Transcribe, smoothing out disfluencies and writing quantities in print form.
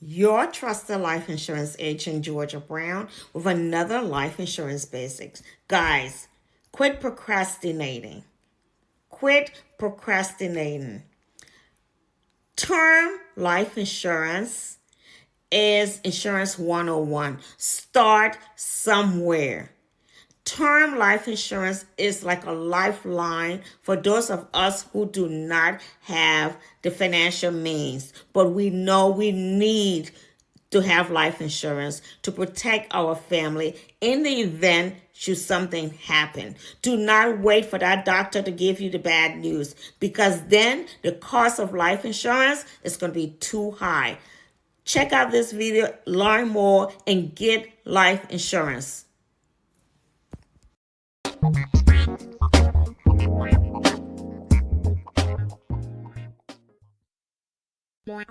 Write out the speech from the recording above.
your trusted life insurance agent, Georgia Brown, with another Life Insurance Basics. Guys, quit procrastinating. Quit procrastinating. Term life insurance is Insurance 101. Start somewhere. Term life insurance is like a lifeline for those of us who do not have the financial means, but we know we need to have life insurance to protect our family in the event should something happen. Do not wait for that doctor to give you the bad news, because then the cost of life insurance is going to be too high. Check out this video, learn more, and get life insurance. More.